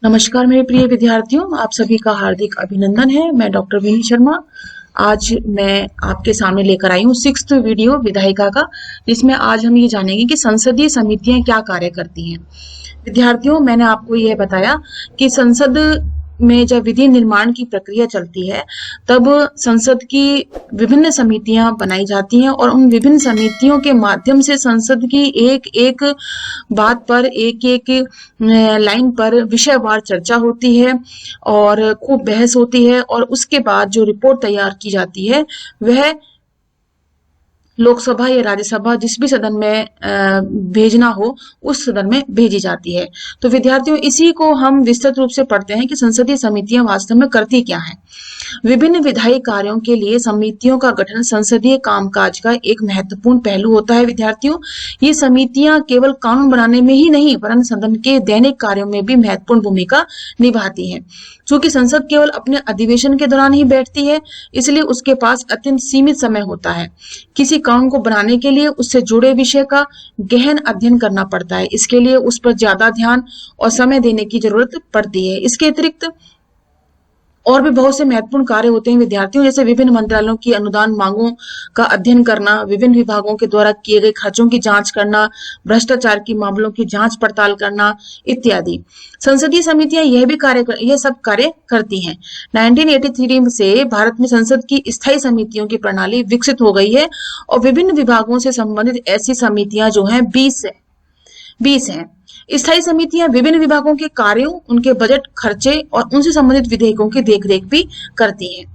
नमस्कार मेरे प्रिय विद्यार्थियों, आप सभी का हार्दिक अभिनंदन है। मैं डॉक्टर विनी शर्मा। आज मैं आपके सामने लेकर आई हूँ 6th वीडियो विधायिका का, जिसमें आज हम ये जानेंगे कि संसदीय समितियां क्या कार्य करती हैं। विद्यार्थियों, मैंने आपको यह बताया कि संसद में जब विधि निर्माण की प्रक्रिया चलती है, तब संसद की विभिन्न समितियां बनाई जाती हैं और उन विभिन्न समितियों के माध्यम से संसद की एक एक बात पर, एक एक लाइन पर विषयवार चर्चा होती है और खूब बहस होती है, और उसके बाद जो रिपोर्ट तैयार की जाती है वह लोकसभा या राज्यसभा जिस भी सदन में भेजना हो उस सदन में भेजी जाती है। तो विद्यार्थियों, इसी को हम विस्तृत रूप से पढ़ते हैं कि संसदीय समितियां वास्तव में करती क्या हैं। विभिन्न विधायी कार्यों के लिए समितियों का गठन संसदीय कामकाज का एक महत्वपूर्ण पहलू होता है। विद्यार्थियों, ये समितियां केवल कानून बनाने में ही नहीं, वरन सदन के दैनिक कार्यों में भी महत्वपूर्ण भूमिका निभाती हैं। चूंकि संसद केवल अपने अधिवेशन के दौरान ही बैठती है, इसलिए उसके पास अत्यंत सीमित समय होता है। किसी कानून को बनाने के लिए उससे जुड़े विषय का गहन अध्ययन करना पड़ता है। इसके लिए उस पर ज्यादा ध्यान और समय देने की जरूरत पड़ती है। इसके अतिरिक्त और भी बहुत से महत्वपूर्ण कार्य होते हैं विद्यार्थियों, जैसे विभिन्न मंत्रालयों की अनुदान मांगों का अध्ययन करना, विभिन्न विभागों के द्वारा किए गए खर्चों की जांच करना, भ्रष्टाचार की मामलों की जांच पड़ताल करना इत्यादि। संसदीय समितियां यह सब कार्य करती हैं। 1983 से भारत में संसद की स्थायी समितियों की प्रणाली विकसित हो गई है और विभिन्न विभागों से संबंधित ऐसी समितियां जो हैं 20 हैं। स्थायी समितियां विभिन्न विभागों के कार्यों, उनके बजट खर्चे और उनसे संबंधित विधेयकों की देखरेख भी करती हैं।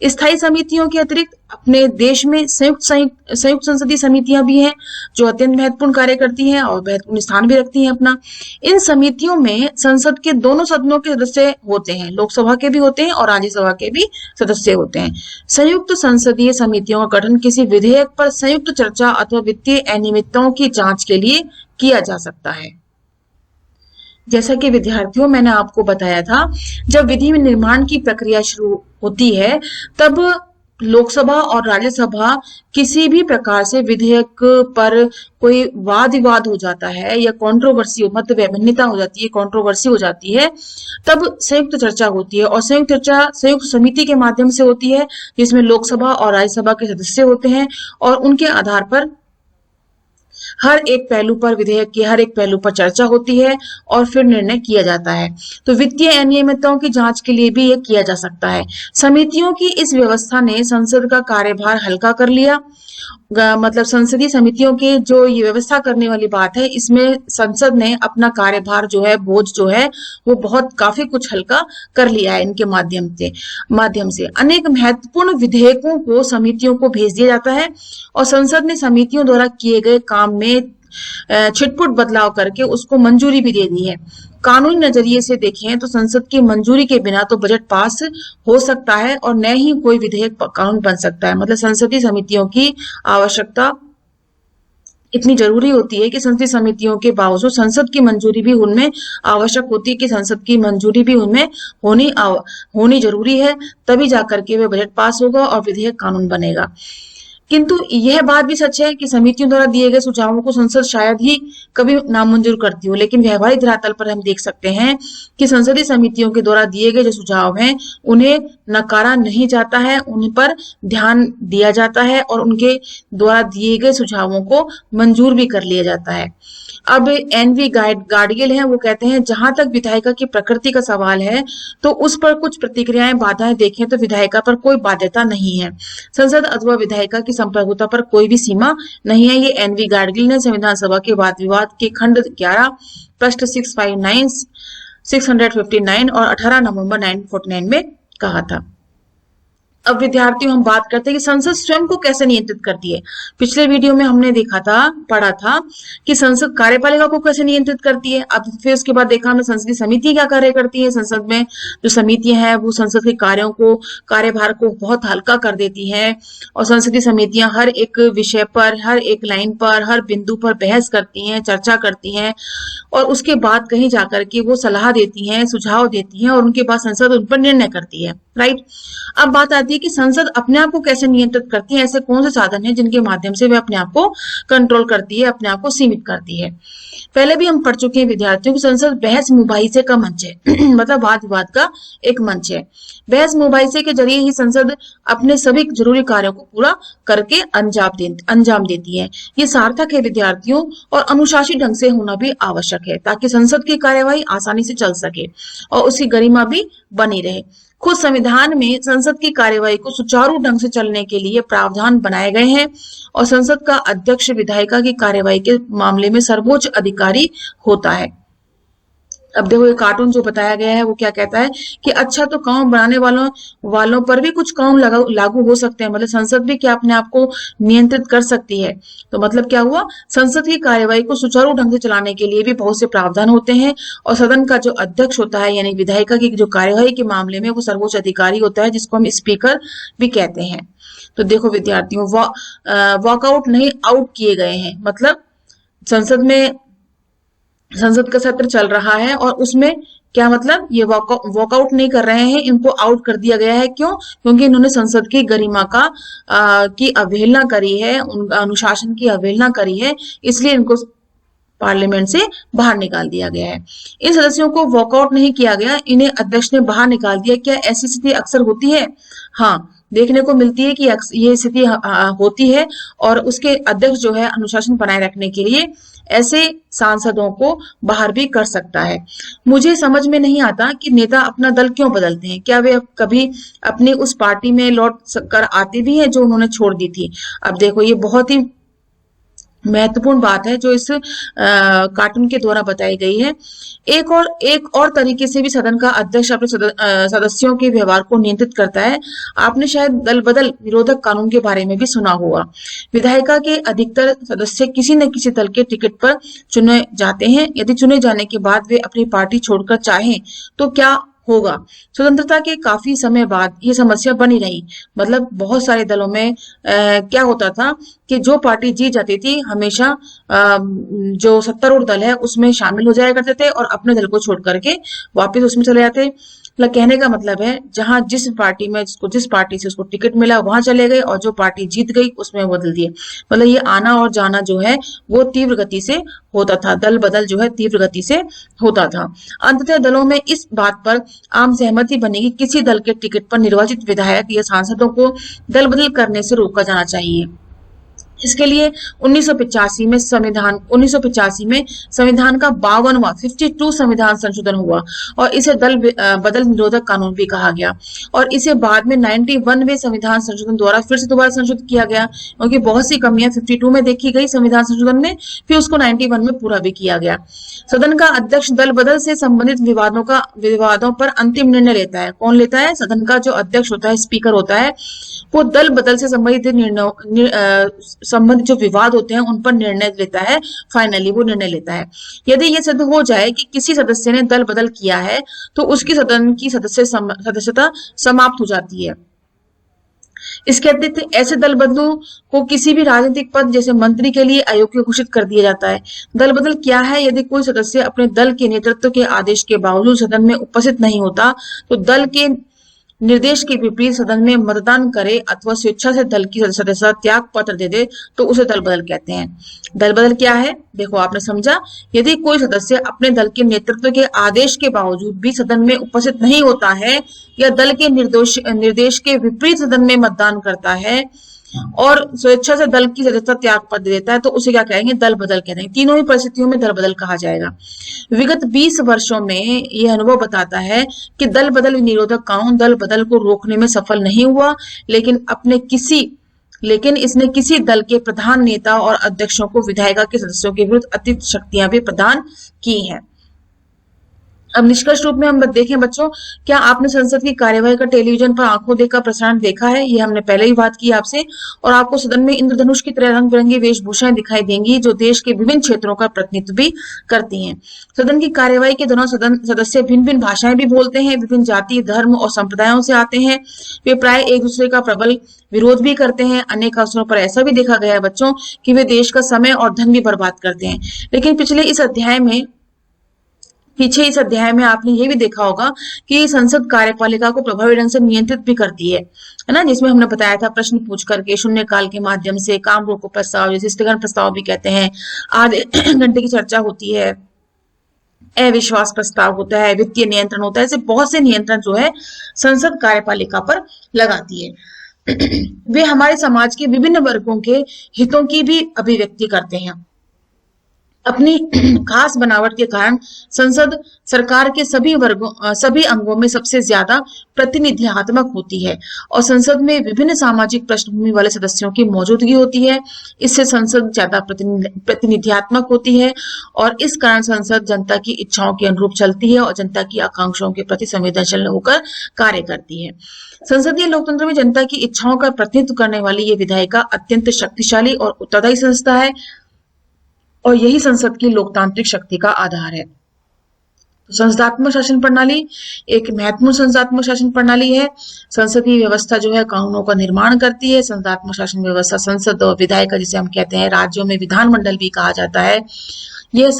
स्थायी समितियों के अतिरिक्त अपने देश में संयुक्त संसदीय समितियां भी हैं, जो अत्यंत महत्वपूर्ण कार्य करती हैं और महत्वपूर्ण स्थान भी रखती हैं अपना। इन समितियों में संसद के दोनों सदनों के सदस्य होते हैं, लोकसभा के भी होते हैं और राज्यसभा के भी सदस्य होते हैं। संयुक्त संसदीय समितियों का गठन किसी विधेयक पर संयुक्त चर्चा अथवा वित्तीय अनियमितताओं की जांच के लिए किया जा सकता है। जैसा कि विद्यार्थियों, मैंने आपको बताया था, जब विधि में निर्माण की प्रक्रिया शुरू होती है, तब लोकसभा और राज्यसभा किसी भी प्रकार से विधेयक पर कोई वाद विवाद हो जाता है या कंट्रोवर्सी, मतलब भिन्नता हो जाती है, कंट्रोवर्सी हो जाती है, तब संयुक्त चर्चा होती है। और संयुक्त चर्चा संयुक्त समिति के माध्यम से होती है, जिसमें लोकसभा और राज्यसभा के सदस्य होते हैं और उनके आधार पर विधेयक के हर एक पहलू पर चर्चा होती है और फिर निर्णय किया जाता है। तो वित्तीय अनियमितताओं की जांच के लिए भी यह किया जा सकता है। समितियों की इस व्यवस्था ने संसद का कार्यभार हल्का कर लिया। मतलब संसदीय समितियों के जो ये व्यवस्था करने वाली बात है, इसमें संसद ने अपना कार्यभार जो है, बोझ जो है, वो बहुत काफी कुछ हल्का कर लिया है। इनके माध्यम से अनेक महत्वपूर्ण विधेयकों को समितियों को भेज दिया जाता है और संसद ने समितियों द्वारा किए गए काम में छिटपुट बदलाव करके उसको मंजूरी भी दे दी है। कानूनी नजरिए से देखें तो संसद की मंजूरी के बिना तो बजट पास हो सकता है और न ही कोई विधेयक कानून बन सकता है। मतलब संसदीय समितियों की आवश्यकता इतनी जरूरी होती है कि संसदीय समितियों के बावजूद संसद की मंजूरी भी उनमें आवश्यक होती है, कि संसद की मंजूरी भी उनमें होनी जरूरी है, तभी जाकर के वे बजट पास होगा और विधेयक कानून बनेगा। किंतु यह बात भी सच है कि समितियों द्वारा दिए गए सुझावों को संसद शायद ही कभी नामंजूर करती हो, लेकिन व्यवहारिक धरातल पर हम देख सकते हैं कि संसदीय समितियों के द्वारा दिए गए जो सुझाव हैं, उन्हें नकारा नहीं जाता है, उन पर ध्यान दिया जाता है और उनके द्वारा दिए गए सुझावों को मंजूर भी कर लिया जाता है। अब एनवी गाडगिल हैं, वो कहते हैं, जहां तक विधायिका की प्रकृति का सवाल है तो उस पर कुछ प्रतिक्रियाएं, बाधाएं देखें तो विधायिका पर कोई बाध्यता नहीं है। संसद अथवा विधायिका की संप्रभुता पर कोई भी सीमा नहीं है। ये एनवी गाडगिल ने संविधान सभा के वाद विवाद के खंड 11 पृष्ठ 659 और 18 नवंबर 1949 में कहा था। अब विद्यार्थियों, हम बात करते हैं कि संसद स्वयं को कैसे नियंत्रित करती है। पिछले वीडियो में हमने पढ़ा था कि संसद कार्यपालिका को कैसे नियंत्रित करती है। अब फिर उसके बाद देखा हमने संसदीय समिति क्या कार्य करती है। संसद में जो समितियां हैं वो संसद के कार्यभार को बहुत हल्का कर देती हैं और संसदीय समितियां हर एक विषय पर, हर एक लाइन पर, हर बिंदु पर बहस करती हैं, चर्चा करती हैं और उसके बाद कहीं जाकर के वो सलाह देती हैं, सुझाव देती हैं और उनके बाद संसद उन पर निर्णय करती है। राइट। अब बात आती है कि संसद अपने आप को कैसे नियंत्रित करती है, ऐसे कौन से साधन हैं जिनके माध्यम से वे अपने आप को कंट्रोल करती है, अपने आप को सीमित करती है। पहले भी हम पढ़ चुके हैं विद्यार्थियों की संसद बहस मुबाहिसे का मंच है मतलब वाद विवाद का एक मंच है। बहस मुबाहिसे के जरिए ही संसद अपने सभी जरूरी कार्यों को पूरा करके अंजाम देती है। ये सार्थक है विद्यार्थियों और अनुशासित ढंग से होना भी आवश्यक है, ताकि संसद की कार्यवाही आसानी से चल सके और उसकी गरिमा भी बनी रहे। खुद संविधान में संसद की कार्यवाही को सुचारू ढंग से चलने के लिए प्रावधान बनाए गए हैं और संसद का अध्यक्ष विधायिका की कार्यवाही के मामले में सर्वोच्च अधिकारी होता है। अब देखो ये कार्टून जो बताया गया है वो क्या कहता है कि अच्छा तो कानून बनाने वालों पर भी कुछ कानून लागू हो सकते हैं, मतलब संसद भी क्या अपने आप को नियंत्रित कर सकती है। तो मतलब क्या हुआ, संसद की कार्यवाही को सुचारू ढंग से चलाने के लिए भी बहुत से प्रावधान होते हैं और सदन का जो अध्यक्ष होता है यानी विधायिका की जो कार्यवाही के मामले में वो सर्वोच्च अधिकारी होता है, जिसको हम स्पीकर भी कहते हैं। तो देखो विद्यार्थियों, वॉकआउट नहीं आउट किए गए हैं, मतलब संसद का सत्र चल रहा है और उसमें क्या मतलब ये वॉकआउट नहीं कर रहे हैं, इनको आउट कर दिया गया है। क्यों? क्योंकि इन्होंने संसद की गरिमा की अवहेलना करी है, उनका अनुशासन की अवहेलना करी है, इसलिए इनको पार्लियामेंट से बाहर निकाल दिया गया है। इन सदस्यों को वॉकआउट नहीं किया गया, इन्हें अध्यक्ष ने बाहर निकाल दिया। क्या ऐसी स्थिति अक्सर होती है? हाँ, देखने को मिलती है कि ये स्थिति होती है और उसके अध्यक्ष जो है अनुशासन बनाए रखने के लिए ऐसे सांसदों को बाहर भी कर सकता है। मुझे समझ में नहीं आता कि नेता अपना दल क्यों बदलते हैं। क्या वे कभी अपनी उस पार्टी में लौट कर आते भी हैं जो उन्होंने छोड़ दी थी? अब देखो ये बहुत ही महत्वपूर्ण बात है जो इस कार्टून के द्वारा बताई गई है। एक और तरीके से भी सदन का अध्यक्ष अपने सदस्यों के व्यवहार को नियंत्रित करता है। आपने शायद दल बदल निरोधक कानून के बारे में भी सुना होगा। विधायिका के अधिकतर सदस्य किसी न किसी दल के टिकट पर चुने जाते हैं। यदि चुने जाने के बाद वे अपनी पार्टी छोड़कर चाहें तो क्या होगा? स्वतंत्रता के काफी समय बाद ये समस्या बनी रही। मतलब बहुत सारे दलों में क्या होता था कि जो पार्टी जीत जाती थी हमेशा जो सत्तारूढ़ दल है उसमें शामिल हो जाया करते थे और अपने दल को छोड़ करके वापस उसमें चले जाते। मतलब कहने का मतलब है जहां जिस पार्टी से उसको टिकट मिला वहां चले गए और जो पार्टी जीत गई उसमें बदल दिए। मतलब ये आना और जाना जो है वो तीव्र गति से होता था, दल बदल जो है तीव्र गति से होता था। अंततः दलों में इस बात पर आम सहमति बनी कि किसी दल के टिकट पर निर्वाचित विधायक या सांसदों को दल बदल करने से रोका जाना चाहिए। इसके लिए 1985 में संविधान का 52वां 52 संविधान संशोधन हुआ और इसे दल बदल निरोधक कानून भी कहा गया और इसे बाद में 91वें संविधान संशोधन द्वारा फिर से दोबारा संशोधित किया गया, क्योंकि बहुत सी कमियां 52 में देखी गई संविधान संशोधन में, फिर उसको 91 में पूरा भी किया गया। सदन का अध्यक्ष दल बदल से संबंधित विवादों पर अंतिम निर्णय लेता है। कौन लेता है? सदन का जो अध्यक्ष होता है, स्पीकर होता है, वो दल बदल से संबंधित जो विवाद होते हैं उन पर निर्णय लेता है। फाइनली वो निर्णय लेता है। यदि ये सिद्ध हो जाए कि किसी सदस्य ने दल बदल किया है तो उसकी सदन की सदस्यता समाप्त हो जाती है। इसके अतिरिक्त ऐसे दल बदलों को किसी भी राजनीतिक पद जैसे मंत्री के लिए अयोग्य घोषित कर दिया जाता है। दल बदल क्या है? यदि कोई सदस्य अपने दल के नेतृत्व के आदेश के बावजूद सदन में उपस्थित नहीं होता तो दल के निर्देश के विपरीत सदन में मतदान करे अथवा स्वेच्छा से दल की सदस्यता त्याग पत्र दे दे तो उसे दल बदल कहते हैं। दल बदल क्या है? देखो आपने समझा, यदि कोई सदस्य अपने दल के नेतृत्व के आदेश के बावजूद भी सदन में उपस्थित नहीं होता है या दल के निर्देश के विपरीत सदन में मतदान करता है और स्वेच्छा से दल की सदस्यता त्याग पत्र देता है तो उसे क्या कहेंगे? दल बदल कहते हैं। तीनों ही परिस्थितियों में दल बदल कहा जाएगा। विगत 20 वर्षों में यह अनुभव बताता है कि दल बदल निरोधक कानून दल बदल को रोकने में सफल नहीं हुआ, लेकिन इसने किसी दल के प्रधान नेता और अध्यक्षों को विधायिका के सदस्यों के विरुद्ध अतिरिक्त शक्तियां भी प्रदान की हैं। अब निष्कर्ष रूप में हम देखें बच्चों, क्या आपने संसद की कार्यवाही का टेलीविजन पर आंखों देखकर प्रसारण देखा है? ये हमने पहले ही बात की आपसे। और आपको सदन में इंद्रधनुष की तरह रंग बिरंगी वेशभूषाएं दिखाई देंगी जो देश के विभिन्न क्षेत्रों का प्रतिनिधित्व भी करती हैं। सदन की कार्यवाही के दौरान सदन सदस्य भिन्न भिन्न भाषाएं भी बोलते हैं, विभिन्न जाति, धर्म और संप्रदायों से आते हैं। वे प्राय एक दूसरे का प्रबल विरोध भी करते हैं। अनेक अवसरों पर ऐसा भी देखा गया है बच्चों कि वे देश का समय और धन भी बर्बाद करते हैं। लेकिन पिछले इस अध्याय में पीछे इस अध्याय में आपने ये भी देखा होगा कि संसद कार्यपालिका को प्रभावी ढंग से नियंत्रित भी करती है ना, जिसमें हमने बताया था प्रश्न पूछ करके, शून्यकाल के माध्यम से, काम रोको प्रस्ताव जैसे स्थगन प्रस्ताव भी कहते हैं, आधे घंटे की चर्चा होती है, अविश्वास प्रस्ताव होता है, वित्तीय नियंत्रण होता है, ऐसे बहुत से नियंत्रण जो है संसद कार्यपालिका पर लगाती है। वे हमारे समाज के विभिन्न वर्गों के हितों की भी अभिव्यक्ति करते हैं। अपनी खास बनावट के कारण संसद सरकार के सभी वर्गों सभी अंगों में सबसे ज्यादा प्रतिनिधियात्मक होती है और संसद में विभिन्न सामाजिक पृष्ठभूमि वाले सदस्यों की मौजूदगी होती है। इससे संसद ज्यादा प्रतिनिधियात्मक होती है और इस कारण संसद जनता की इच्छाओं के अनुरूप चलती है और जनता की आकांक्षाओं के प्रति संवेदनशील होकर कार्य करती है। संसदीय लोकतंत्र में जनता की इच्छाओं का प्रतिनिधित्व करने वाली ये विधायिका अत्यंत शक्तिशाली और उत्तरदायी संस्था है और यही संसद की लोकतांत्रिक शक्ति का आधार है। संसदात्मक शासन प्रणाली एक महत्वपूर्ण संसदात्मक शासन प्रणाली है। संसदीय व्यवस्था जो है कानूनों का निर्माण करती है। संसदात्मक शासन व्यवस्था संसद और विधायिका जिसे हम कहते हैं, राज्यों में विधानमंडल भी कहा जाता है, ये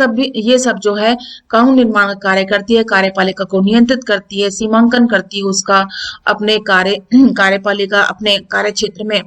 सब जो है कानून निर्माण का कार्य करती है, कार्यपालिका को नियंत्रित करती है, सीमांकन करती है उसका, अपने कार्यपालिका अपने कार्य क्षेत्र में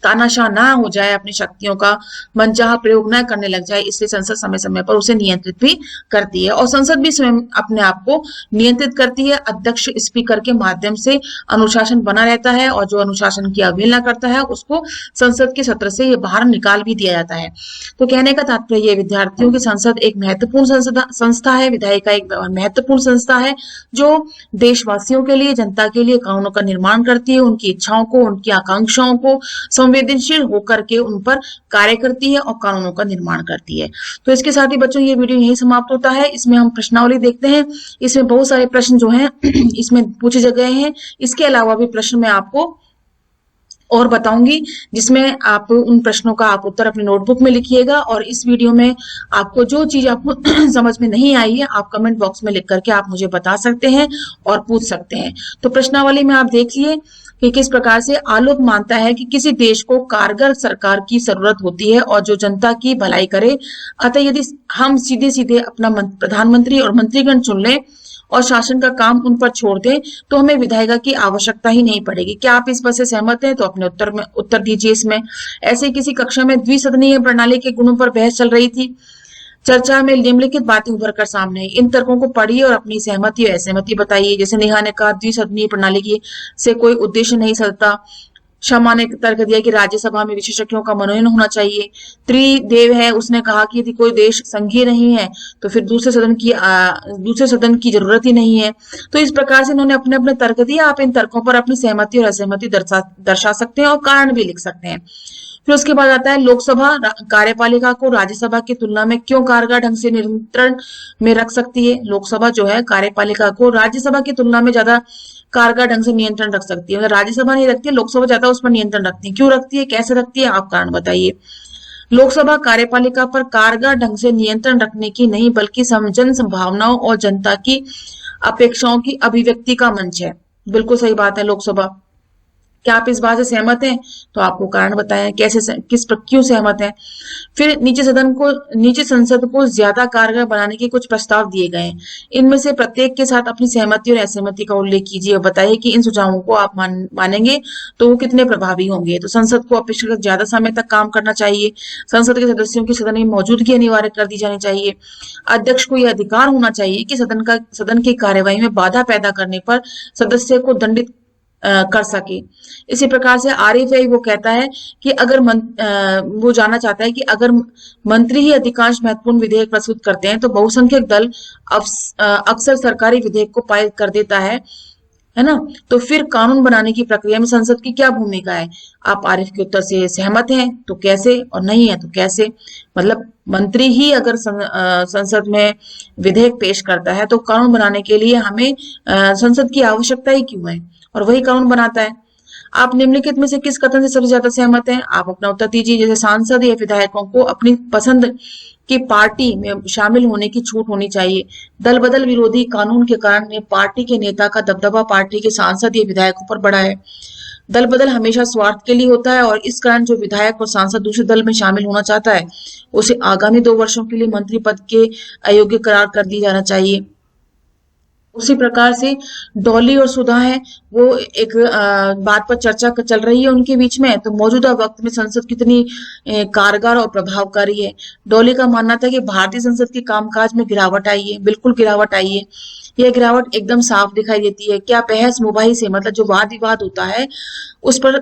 तानाशाह ना हो जाए, अपनी शक्तियों का मनचाहा प्रयोग न करने लग जाए, इसलिए संसद समय समय पर उसे नियंत्रित भी करती है और संसद भी स्वयं अपने आप को नियंत्रित करती है। अध्यक्ष स्पीकर के माध्यम से अनुशासन बना रहता है और जो अनुशासन की अवहेलना करता है उसको संसद के सत्र से ये बाहर निकाल भी दिया जाता है। तो कहने का तात्पर्य ये, विद्यार्थियों की संसद एक महत्वपूर्ण संस्था है, विधायिका एक महत्वपूर्ण संस्था है जो देशवासियों के लिए, जनता के लिए कानूनों का निर्माण करती है, उनकी इच्छाओं को, उनकी आकांक्षाओं को संवेदनशील होकर के उन पर कार्य करती है और कानूनों का निर्माण करती है। तो इसके साथ ही बच्चों ये वीडियो यही समाप्त होता है। इसमें हम प्रश्नावली देखते हैं। इसमें बहुत सारे प्रश्न जो हैं इसमें पूछे गए हैं। इसके अलावा भी प्रश्न मैं आपको और बताऊंगी जिसमें आप उन प्रश्नों का आप उत्तर अपनी नोटबुक में लिखिएगा और इस वीडियो में आपको जो चीज आपको समझ में नहीं आई है आप कमेंट बॉक्स में लिख करके आप मुझे बता सकते हैं और पूछ सकते हैं। तो प्रश्नावली में आप देखिए कि किस प्रकार से आलोक मानता है कि किसी देश को कारगर सरकार की जरूरत होती है और जो जनता की भलाई करे। अतः यदि हम सीधे सीधे अपना प्रधानमंत्री और मंत्रीगण चुन लें और शासन का काम उन पर छोड़ दें तो हमें विधायिका की आवश्यकता ही नहीं पड़ेगी। क्या आप इस बात से सहमत हैं? तो अपने उत्तर दीजिए इसमें। ऐसे किसी कक्षा में द्विसदनीय प्रणाली के गुणों पर बहस चल रही थी। चर्चा में निम्नलिखित बातें उभर कर सामने आई। इन तर्कों को पढ़िए और अपनी सहमति और असहमति बताइए। जैसे नेहा ने कहा द्विसदनीय प्रणाली की से कोई उद्देश्य नहीं सलता। शमा ने तर्क दिया कि राज्यसभा में विशेषज्ञों का मनोनयन होना चाहिए। त्रिदेव है, उसने कहा कि यदि कोई देश संघीय नहीं है तो फिर दूसरे सदन की जरूरत ही नहीं है। तो इस प्रकार से इन्होंने अपने अपने तर्क दिए। आप इन तर्कों पर अपनी सहमति और असहमति दर्शा सकते हैं और कारण भी लिख सकते हैं। फिर उसके बाद आता है लोकसभा कार्यपालिका को राज्यसभा की तुलना में क्यों कारगर ढंग से नियंत्रण में रख सकती है। लोकसभा जो है कार्यपालिका को राज्यसभा की तुलना में ज्यादा कारगर ढंग से नियंत्रण रख सकती है। मतलब राज्यसभा नहीं रखती है, लोकसभा ज्यादा उस पर नियंत्रण रखती है। क्यों रखती है, कैसे रखती है, आप कारण बताइए। लोकसभा कार्यपालिका पर कारगर ढंग से नियंत्रण रखने की नहीं बल्कि जन संभावनाओं और जनता की अपेक्षाओं की अभिव्यक्ति का मंच है। बिल्कुल सही बात है लोकसभा। क्या आप इस बात से सहमत हैं? तो आपको कारण बताएं कैसे क्यों सहमत हैं। फिर नीचे संसद को ज्यादा कारगर बनाने के कुछ प्रस्ताव दिए गए हैं। इनमें से प्रत्येक के साथ अपनी सहमति और असहमति का उल्लेख कीजिए और बताइए कि इन सुझावों को आप मानेंगे तो वो कितने प्रभावी होंगे। तो संसद को अपेक्षाकृत ज्यादा समय तक काम करना चाहिए। संसद के सदस्यों की सदन में मौजूदगी अनिवार्य कर दी जानी चाहिए। अध्यक्ष को यह अधिकार होना चाहिए कि सदन की कार्यवाही में बाधा पैदा करने पर सदस्य को दंडित कर सके। इसी प्रकार से आरएफआई वो कहता है कि वो जानना चाहता है कि अगर मंत्री ही अधिकांश महत्वपूर्ण विधेयक प्रस्तुत करते हैं तो बहुसंख्यक दल अक्सर सरकारी विधेयक को पारित कर देता है ना। तो फिर कानून बनाने की प्रक्रिया में संसद की क्या भूमिका है। आप आरिफ के उत्तर से सहमत हैं तो कैसे, और नहीं है तो कैसे। मतलब मंत्री ही अगर संसद में विधेयक पेश करता है तो कानून बनाने के लिए हमें संसद की आवश्यकता ही क्यों है, और वही कानून बनाता है। आप निम्नलिखित में से किस कथन से सबसे ज्यादा सहमत हैं? आप अपना उत्तर दीजिए। जैसे सांसद या विधायकों को अपनी पसंद की पार्टी में शामिल होने की छूट होनी चाहिए। दल बदल विरोधी कानून के कारण पार्टी के नेता का दबदबा पार्टी के सांसद या विधायकों पर बढ़ा है। दल बदल हमेशा स्वार्थ के लिए होता है और इस कारण जो विधायक और सांसद दूसरे दल में शामिल होना चाहता है उसे आगामी 2 वर्षों के लिए मंत्री पद के अयोग्य करार कर दिया जाना चाहिए। उसी प्रकार से डॉली और सुधा है, वो एक बात पर चर्चा चल रही है उनके बीच में, तो मौजूदा वक्त में संसद कितनी कारगर और प्रभावकारी है। डॉली का मानना था कि भारतीय संसद के कामकाज में गिरावट आई है, बिल्कुल गिरावट आई है। यह गिरावट एकदम साफ दिखाई देती है। क्या बहस मुबाही से, मतलब जो वाद विवाद होता है उस पर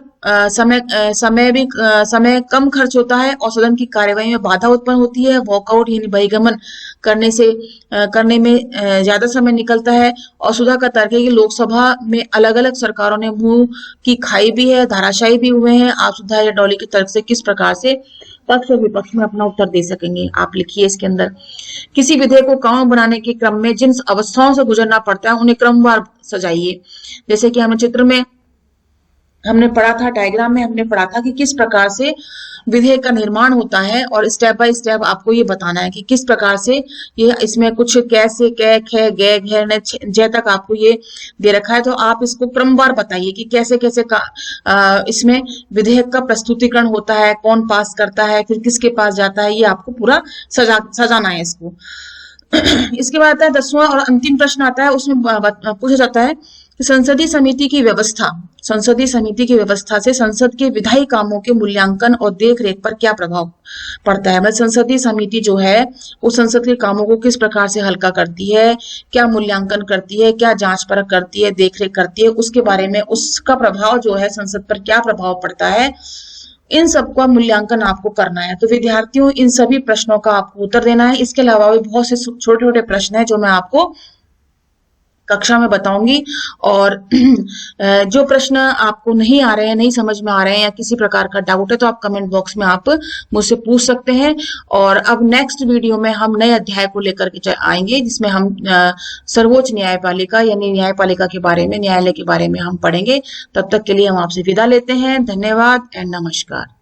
समय कम खर्च होता है और सदन की कार्यवाही में बाधा उत्पन्न होती है। वॉकआउट यानी बहिर्गमन करने में ज्यादा समय निकलता है। और सुधा का तर्क है कि लोकसभा में अलग अलग सरकारों ने मुंह की खाई भी है, धाराशायी भी हुए हैं। आप सुधा या डॉली के तर्क से किस प्रकार से पक्ष और विपक्ष में अपना उत्तर दे सकेंगे, आप लिखिए इसके अंदर। किसी विधेयक को कानून बनाने के क्रम में जिन अवस्थाओं से गुजरना पड़ता है उन्हें क्रमवार सजाइए। जैसे कि हमें चित्र में हमने पढ़ा था, डायग्राम में हमने पढ़ा था कि किस प्रकार से विधेयक का निर्माण होता है और स्टेप बाय स्टेप आपको ये बताना है कि किस प्रकार से ये इसमें कुछ कैसे कै खे गे घे न जय तक आपको ये दे रखा है। तो आप इसको क्रमवार बताइए कि कैसे कैसे इसमें विधेयक का प्रस्तुतिकरण होता है, कौन पास करता है, फिर किसके पास जाता है, ये आपको पूरा सजाना है इसको। इसके बाद आता है 10वां और अंतिम प्रश्न आता है, उसमें पूछा जाता है कि संसदीय समिति की व्यवस्था से संसद के विधायी कामों के मूल्यांकन और देख रेख पर क्या प्रभाव पड़ता है। मतलब संसदीय समिति जो है वो संसद के कामों को किस प्रकार से हल्का करती है, क्या मूल्यांकन करती है, क्या जांच परख करती है, देख रेख करती है, उसके बारे में उसका प्रभाव जो है संसद पर क्या प्रभाव पड़ता है, इन सबका मूल्यांकन आपको करना है। तो विद्यार्थियों इन सभी प्रश्नों का आपको उत्तर देना है। इसके अलावा भी बहुत से छोटे छोटे प्रश्न हैं जो मैं आपको कक्षा में बताऊंगी। और जो प्रश्न आपको नहीं आ रहे हैं, नहीं समझ में आ रहे हैं या किसी प्रकार का डाउट है तो आप कमेंट बॉक्स में आप मुझसे पूछ सकते हैं। और अब नेक्स्ट वीडियो में हम नए अध्याय को लेकर के आएंगे जिसमें हम सर्वोच्च न्यायपालिका यानी न्यायपालिका के बारे में, न्यायालय के बारे में हम पढ़ेंगे। तब तक के लिए हम आपसे विदा लेते हैं। धन्यवाद एंड नमस्कार।